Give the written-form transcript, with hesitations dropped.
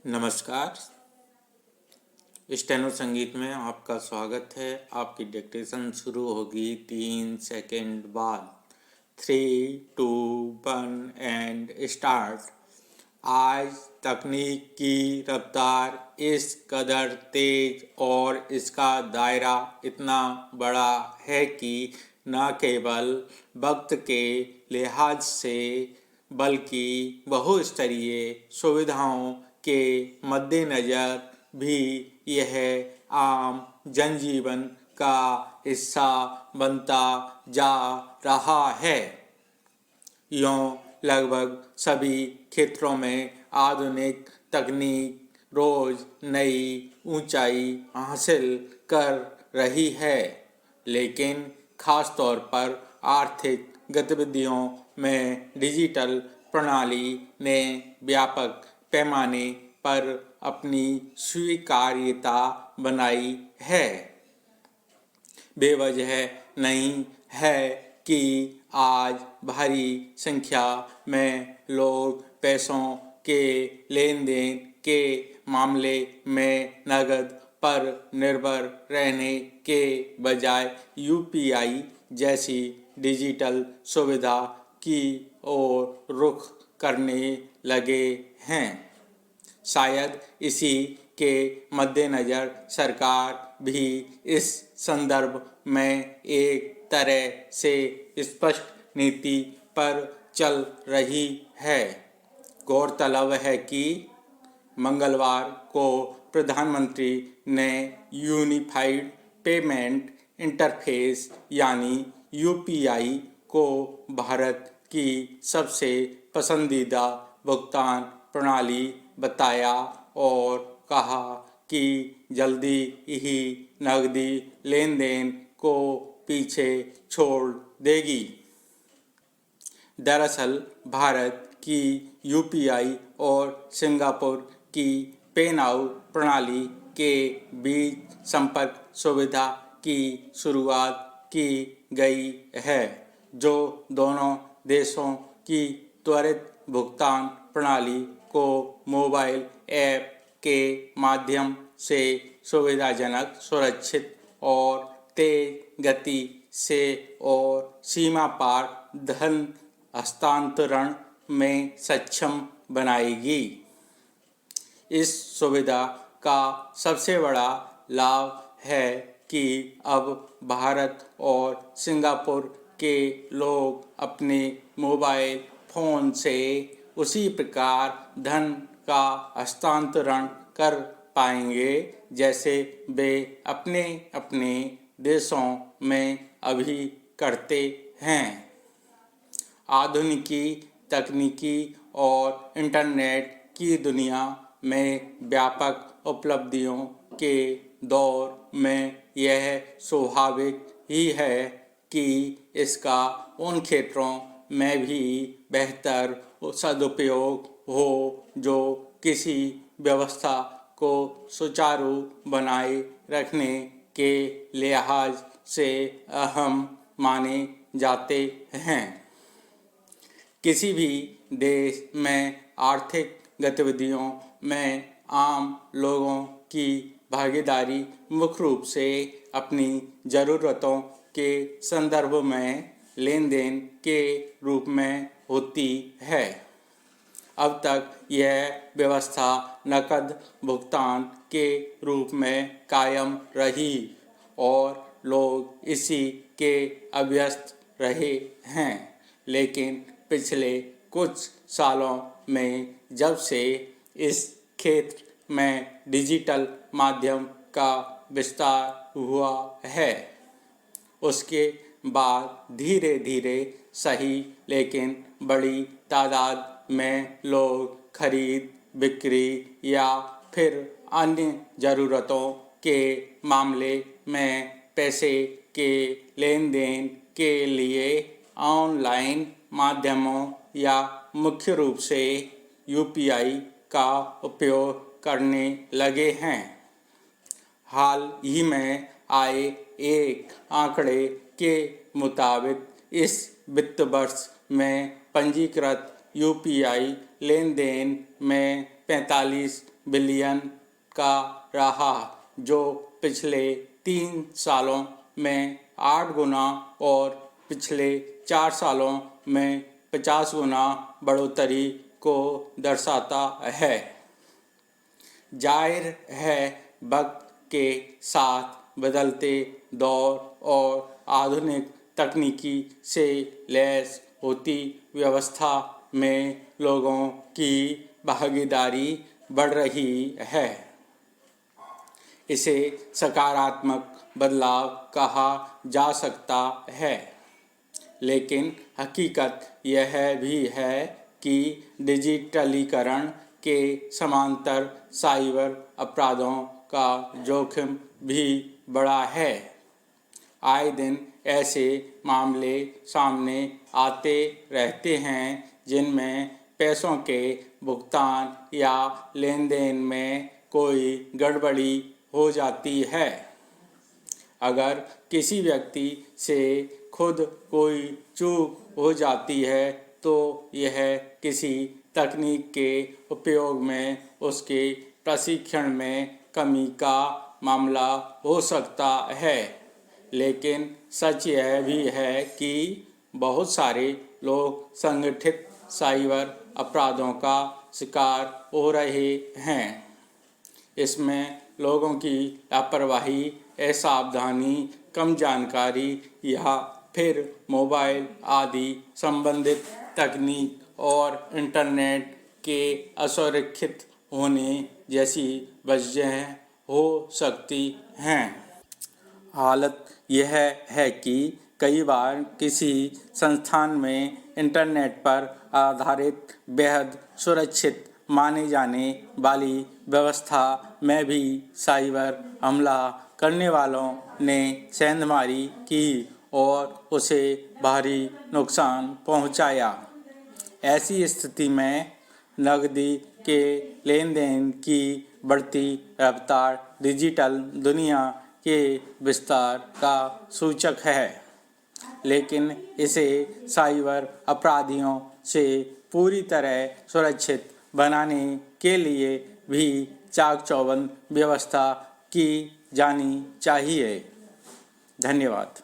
नमस्कार। स्टेनो संगीत में आपका स्वागत है। आपकी डिक्टेशन शुरू होगी 3 सेकंड बाद। 3, 2, 1 एंड स्टार्ट। आज तकनीक की रफ्तार इस कदर तेज और इसका दायरा इतना बड़ा है कि न केवल वक्त के लिहाज से बल्कि बहुस्तरीय सुविधाओं के मद्देनज़र भी यह आम जनजीवन का हिस्सा बनता जा रहा है। यूँ लगभग सभी क्षेत्रों में आधुनिक तकनीक रोज नई ऊंचाई हासिल कर रही है, लेकिन खास तौर पर आर्थिक गतिविधियों में डिजिटल प्रणाली ने व्यापक पैमाने पर अपनी स्वीकार्यता बनाई है। बेवजह नहीं है कि आज भारी संख्या में लोग पैसों के लेन देन के मामले में नकद पर निर्भर रहने के बजाय यूपीआई जैसी डिजिटल सुविधा की ओर रुख करने लगे हैं। शायद इसी के मद्देनज़र सरकार भी इस संदर्भ में एक तरह से स्पष्ट नीति पर चल रही है। गौरतलब है कि मंगलवार को प्रधानमंत्री ने यूनिफाइड पेमेंट इंटरफेस यानी यूपीआई को भारत की सबसे पसंदीदा भुगतान प्रणाली बताया और कहा कि जल्दी ही नकदी लेन देन को पीछे छोड़ देगी। दरअसल भारत की यूपीआई और सिंगापुर की पे नाउ प्रणाली के बीच संपर्क सुविधा की शुरुआत की गई है, जो दोनों देशों की त्वरित भुगतान प्रणाली को मोबाइल ऐप के माध्यम से सुविधाजनक, सुरक्षित और तेज गति से और सीमा पार धन हस्तांतरण में सक्षम बनाएगी। इस सुविधा का सबसे बड़ा लाभ है कि अब भारत और सिंगापुर के लोग अपने मोबाइल फ़ोन से उसी प्रकार धन का हस्तांतरण कर पाएंगे जैसे वे अपने अपने देशों में अभी करते हैं। आधुनिकी तकनीकी और इंटरनेट की दुनिया में व्यापक उपलब्धियों के दौर में यह स्वाभाविक ही है कि इसका उन क्षेत्रों में भी बेहतर सदुपयोग हो जो किसी व्यवस्था को सुचारू बनाए रखने के लिहाज से अहम माने जाते हैं। किसी भी देश में आर्थिक गतिविधियों में आम लोगों की भागीदारी मुख्य रूप से अपनी ज़रूरतों के संदर्भ में लेन देन के रूप में होती है। अब तक यह व्यवस्था नकद भुगतान के रूप में कायम रही और लोग इसी के अभ्यस्त रहे हैं, लेकिन पिछले कुछ सालों में जब से इस क्षेत्र में डिजिटल माध्यम का विस्तार हुआ है, उसके बाद धीरे धीरे सही लेकिन बड़ी तादाद में लोग खरीद बिक्री या फिर अन्य ज़रूरतों के मामले में पैसे के लेन देन के लिए ऑनलाइन माध्यमों या मुख्य रूप से यूपीआई का उपयोग करने लगे हैं। हाल ही में आए एक आंकड़े के मुताबिक इस वित्त वर्ष में पंजीकृत यूपीआई लेन देन में बिलियन का रहा, जो पिछले 3 सालों में 8 गुना और पिछले 4 सालों में 50 गुना बढ़ोतरी को दर्शाता है। जाहिर है, वक्त के साथ बदलते दौर और आधुनिक तकनीकी से लैस होती व्यवस्था में लोगों की भागीदारी बढ़ रही है। इसे सकारात्मक बदलाव कहा जा सकता है, लेकिन हकीकत यह भी है कि डिजिटलीकरण के समांतर साइबर अपराधों का जोखिम भी बढ़ा है। आए दिन ऐसे मामले सामने आते रहते हैं जिनमें पैसों के भुगतान या लेन देन में कोई गड़बड़ी हो जाती है। अगर किसी व्यक्ति से खुद कोई चूक हो जाती है तो यह किसी तकनीक के उपयोग में उसके प्रशिक्षण में कमी का मामला हो सकता है, लेकिन सच यह भी है कि बहुत सारे लोग संगठित साइबर अपराधों का शिकार हो रहे हैं। इसमें लोगों की लापरवाही, असावधानी, कम जानकारी या फिर मोबाइल आदि संबंधित तकनीक और इंटरनेट के असुरक्षित होने जैसी वजहें हो सकती हैं। हालत यह है कि कई बार किसी संस्थान में इंटरनेट पर आधारित बेहद सुरक्षित माने जाने वाली व्यवस्था में भी साइबर हमला करने वालों ने सेंधमारी की और उसे भारी नुकसान पहुंचाया। ऐसी स्थिति में नकदी के लेन देन की बढ़ती रफ्तार डिजिटल दुनिया के विस्तार का सूचक है, लेकिन इसे साइबर अपराधियों से पूरी तरह सुरक्षित बनाने के लिए भी चाक-चौबंद व्यवस्था की जानी चाहिए। धन्यवाद।